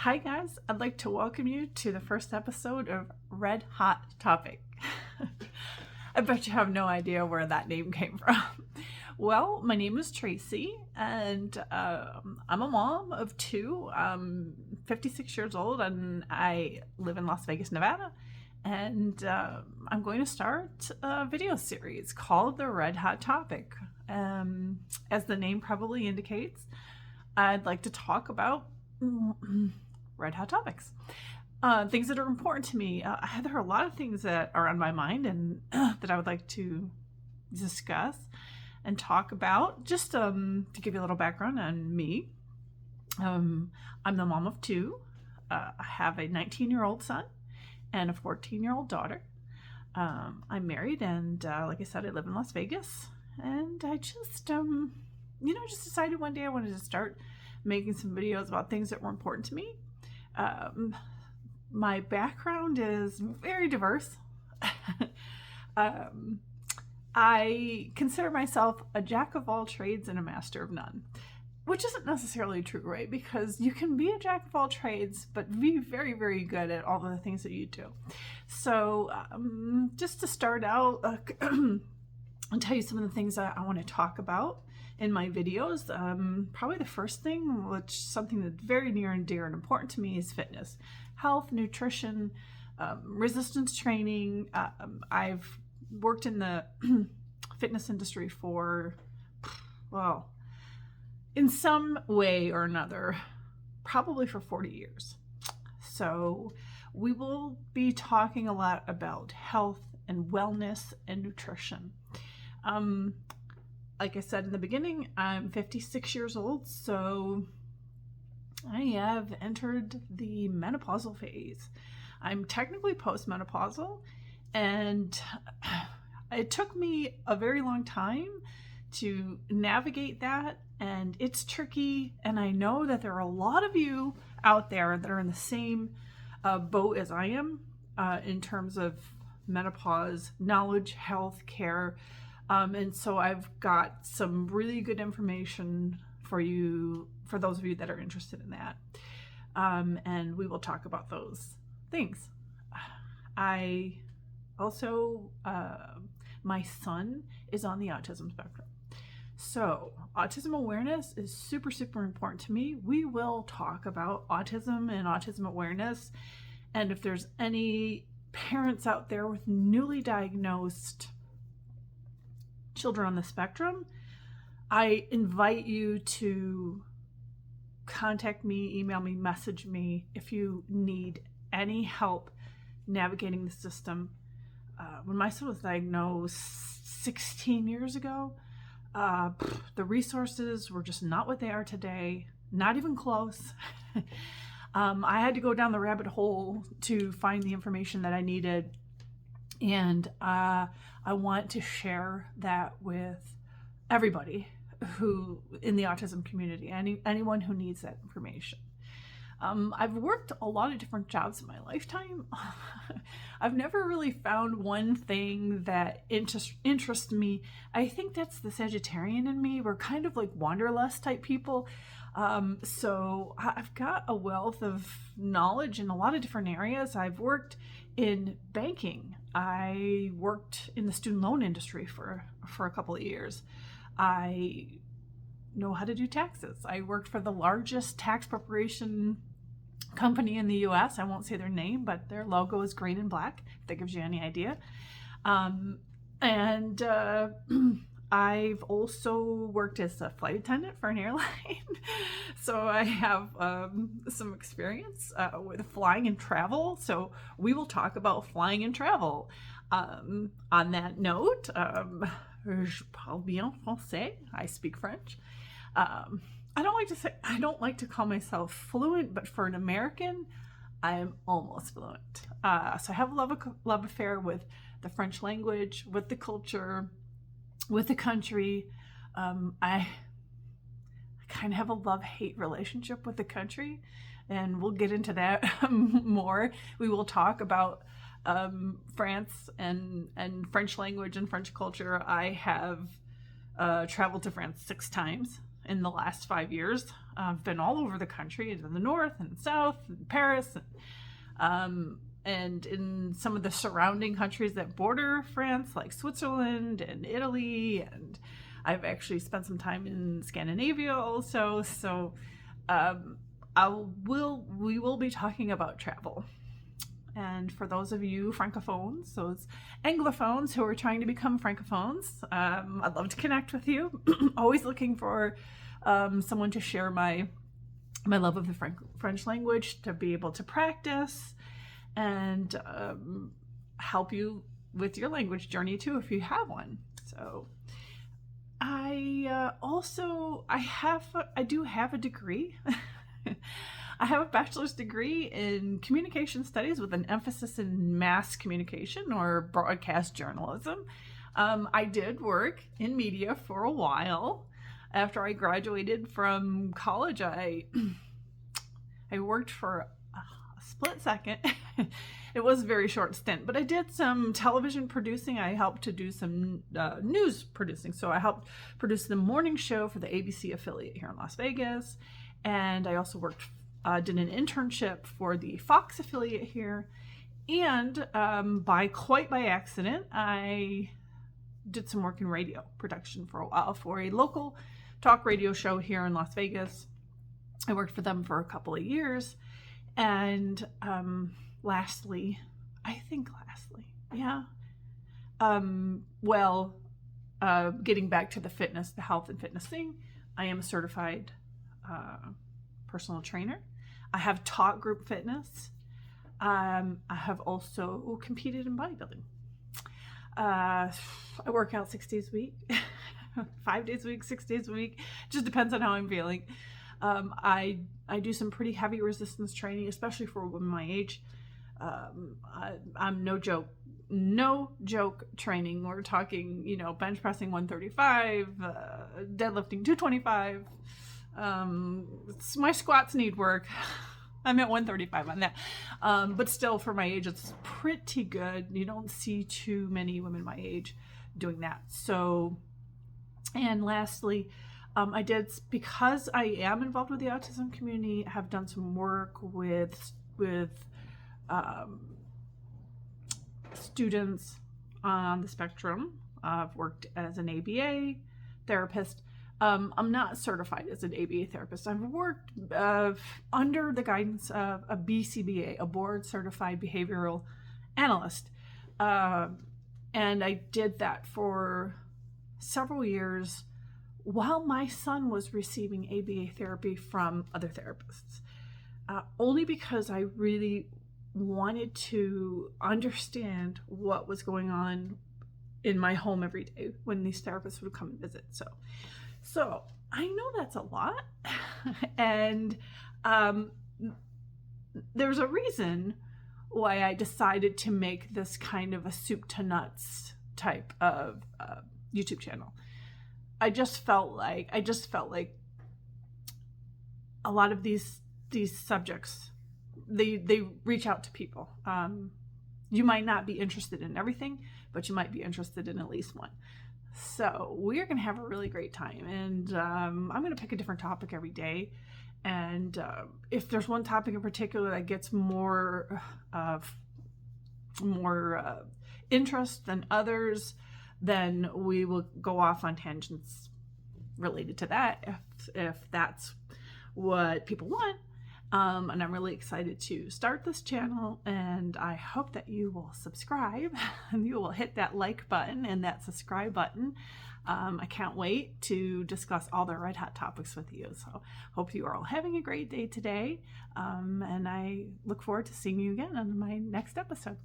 Hi guys, I'd like to welcome you to the first episode of Red Hot Topic. I bet you have no idea where that name came from. Well, my name is Tracy, and I'm a mom of two. I'm 56 years old, and I live in Las Vegas, Nevada. And I'm going to start a video series called The Red Hot Topic. As the name probably indicates, I'd like to talk about red hot topics, things that are important to me. There are a lot of things that are on my mind and that I would like to discuss and talk about. Just to give you a little background on me, I'm the mom of two. I have a 19-year-old son and a 14-year-old daughter. I'm married, and like I said, I live in Las Vegas. And I just, just decided one day I wanted to start making some videos about things that were important to me. My background is very diverse. I consider myself a jack of all trades and a master of none, which isn't necessarily true, right? Because you can be a jack of all trades, but be very, very good at all of the things that you do. So just to start out, I'll tell you some of the things that I want to talk about in my videos. Probably the first thing, which is something that's very near and dear and important to me, is fitness, health, nutrition, resistance training. I've worked in the fitness industry for, well, in some way or another, probably for 40 years. So we will be talking a lot about health and wellness and nutrition. Like I said in the beginning, I'm 56 years old, so I have entered the menopausal phase. I'm technically postmenopausal, and it took me a very long time to navigate that, and it's tricky, and I know that there are a lot of you out there that are in the same boat as I am in terms of menopause, knowledge, health, care. And so I've got some really good information for you, for those of you that are interested in that. And we will talk about those things. I also, my son is on the autism spectrum. So autism awareness is super, super important to me. We will talk about autism and autism awareness. And if there's any parents out there with newly diagnosed children on the spectrum, I invite you to contact me, email me, message me if you need any help navigating the system. When my son was diagnosed 16 years ago, the resources were just not what they are today, not even close. I had to go down the rabbit hole to find the information that I needed. And I want to share that with everybody who in the autism community, anyone who needs that information. I've worked a lot of different jobs in my lifetime. I've never really found one thing that interests me. I think that's the Sagittarian in me. We're kind of like wanderlust type people. So I've got a wealth of knowledge in a lot of different areas. I've worked in banking. I worked in the student loan industry for a couple of years. I know how to do taxes. I worked for the largest tax preparation company in the US. I won't say their name, but their logo is green and black, if that gives you any idea. I've also worked as a flight attendant for an airline. So I have some experience with flying and travel. So we will talk about flying and travel. On that note, je parle bien français. I speak French. I don't like to call myself fluent, but for an American, I am almost fluent. So I have a love affair with the French language, with the culture, with the country. I kind of have a love-hate relationship with the country, and we'll get into that more. We will talk about France and French language and French culture. I have traveled to France 6 times in the last 5 years. I've been all over the country, in the north and south, and Paris, and in some of the surrounding countries that border France, like Switzerland and Italy, and I've actually spent some time in Scandinavia also. So we will be talking about travel. And for those of you francophones, those anglophones who are trying to become francophones, I'd love to connect with you. Always looking for someone to share my love of the French language, to be able to practice and help you with your language journey too, if you have one. So I do have a degree. I have a bachelor's degree in communication studies with an emphasis in mass communication or broadcast journalism. I did work in media for a while. After I graduated from college, I worked for a split second. It was a very short stint, but I did some television producing. I helped to do some news producing. So I helped produce the morning show for the ABC affiliate here in Las Vegas. And I also did an internship for the Fox affiliate here. And quite by accident, I did some work in radio production for a while for a local talk radio show here in Las Vegas. I worked for them for a couple of years. And lastly, getting back to the health and fitness thing, I am a certified personal trainer. I have taught group fitness. I have also competed in bodybuilding. I work out 6 days a week, 5 days a week, 6 days a week. Just depends on how I'm feeling. I do some pretty heavy resistance training, especially for women my age. I'm no joke training. We're talking, bench pressing 135, deadlifting 225. My squats need work. I'm at 135 on that. But still, for my age, it's pretty good. You don't see too many women my age doing that. So, and lastly, because I am involved with the autism community, I have done some work with students on the spectrum. I've worked as an ABA therapist. I'm not certified as an ABA therapist. I've worked under the guidance of a BCBA, a board certified behavioral analyst. And I did that for several years while my son was receiving ABA therapy from other therapists. Only because I really wanted to understand what was going on in my home every day when these therapists would come and visit. So I know that's a lot. And there's a reason why I decided to make this kind of a soup to nuts type of YouTube channel. I just felt like a lot of these subjects, they reach out to people. You might not be interested in everything, but you might be interested in at least one. So we're going to have a really great time. And I'm going to pick a different topic every day. And if there's one topic in particular that gets more interest than others, then we will go off on tangents related to that if that's what people want. And I'm really excited to start this channel, and I hope that you will subscribe and you will hit that like button and that subscribe button. I can't wait to discuss all the red hot topics with you. So hope you are all having a great day today. And I look forward to seeing you again on my next episode.